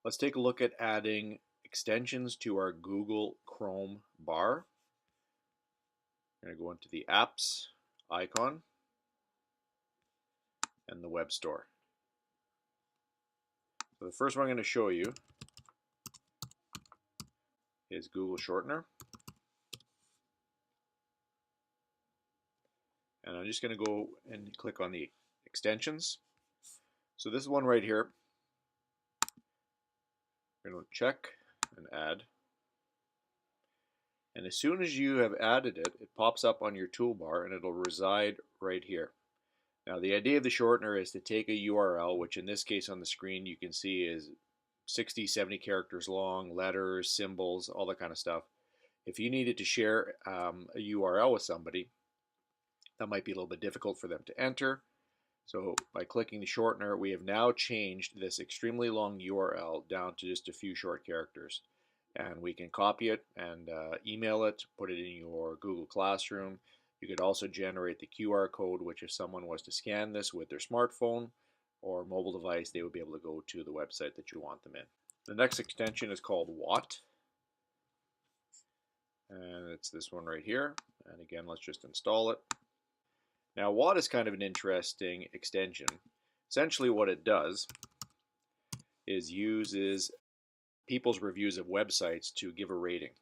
Let's take a look at adding extensions to our Google Chrome bar. I'm going to go into the apps icon and the web store. So the first one I'm going to show you is Google Shortener. And I'm just going to go and click on the extensions. So this one right here, we're going to check and add. And as soon as you have added it, it pops up on your toolbar and it'll reside right here. Now the idea of the shortener is to take a URL, which in this case on the screen you can see is 60, 70 characters long, letters, symbols, all that kind of stuff. If you needed to share a URL with somebody, that might be a little bit difficult for them to enter. So by clicking the shortener, we have now changed this extremely long URL down to just a few short characters. And we can copy it and email it, put it in your Google Classroom. You could also generate the QR code, which if someone was to scan this with their smartphone or mobile device, they would be able to go to the website that you want them in. The next extension is called What. And it's this one right here. And again, let's just install it. Now, What is kind of an interesting extension. Essentially what it does is uses people's reviews of websites to give a rating.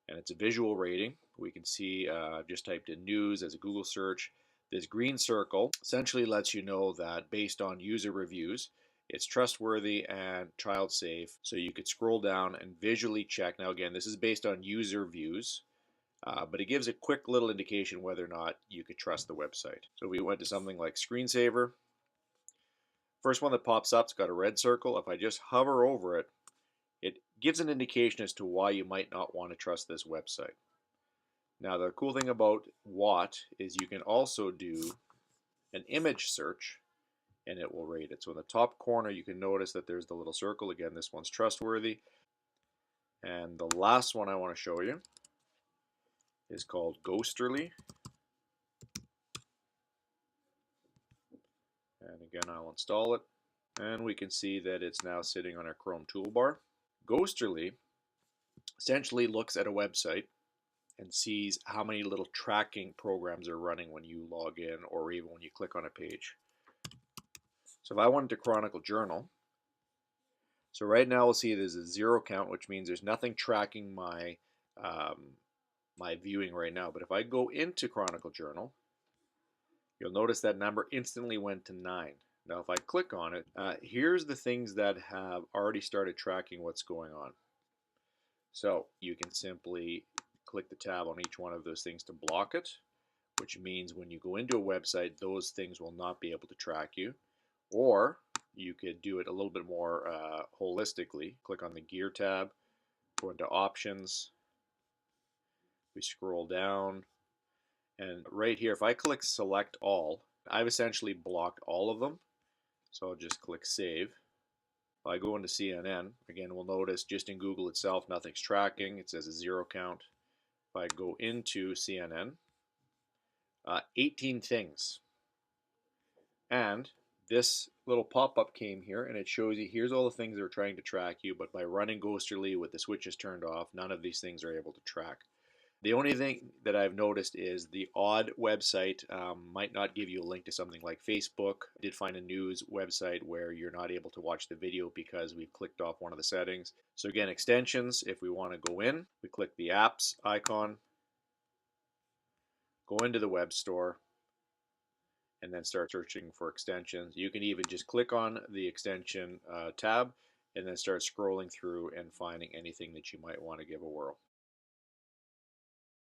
And it's a visual rating. We can see, I've just typed in news as a Google search. This green circle essentially lets you know that based on user reviews, it's trustworthy and child safe. So you could scroll down and visually check. Now again, this is based on user views, but it gives a quick little indication whether or not you could trust the website. So we went to something like screensaver. First one that pops up, it's got a red circle. If I just hover over it, it gives an indication as to why you might not want to trust this website. Now the cool thing about What is you can also do an image search and it will rate it. So in the top corner you can notice that there's the little circle. Again, this one's trustworthy. And the last one I want to show you is called Ghosterly. And again, I'll install it. And we can see that it's now sitting on our Chrome toolbar. Ghosterly essentially looks at a website and sees how many little tracking programs are running when you log in or even when you click on a page. So if I wanted to chronicle journal, so right now we'll see there's a 0 count, which means there's nothing tracking my my viewing right now. But if I go into Chronicle Journal, you'll notice that number instantly went to 9. Now if I click on it, here's the things that have already started tracking what's going on. So you can simply click the tab on each one of those things to block it, which means when you go into a website, those things will not be able to track you. Or you could do it a little bit more holistically. Click on the Gear tab, go into Options, we scroll down, and right here, if I click Select All, I've essentially blocked all of them. So I'll just click Save. If I go into CNN, again, we'll notice just in Google itself, nothing's tracking. It says a 0 count. If I go into CNN, 18 things. And this little pop-up came here and it shows you here's all the things that are trying to track you, but by running Ghosterly with the switches turned off, none of these things are able to track. The only thing that I've noticed is the odd website might not give you a link to something like Facebook. I did find a news website where you're not able to watch the video because we've clicked off one of the settings. So again, extensions, if we want to go in, we click the apps icon, go into the web store, and then start searching for extensions. You can even just click on the extension tab and then start scrolling through and finding anything that you might want to give a whirl.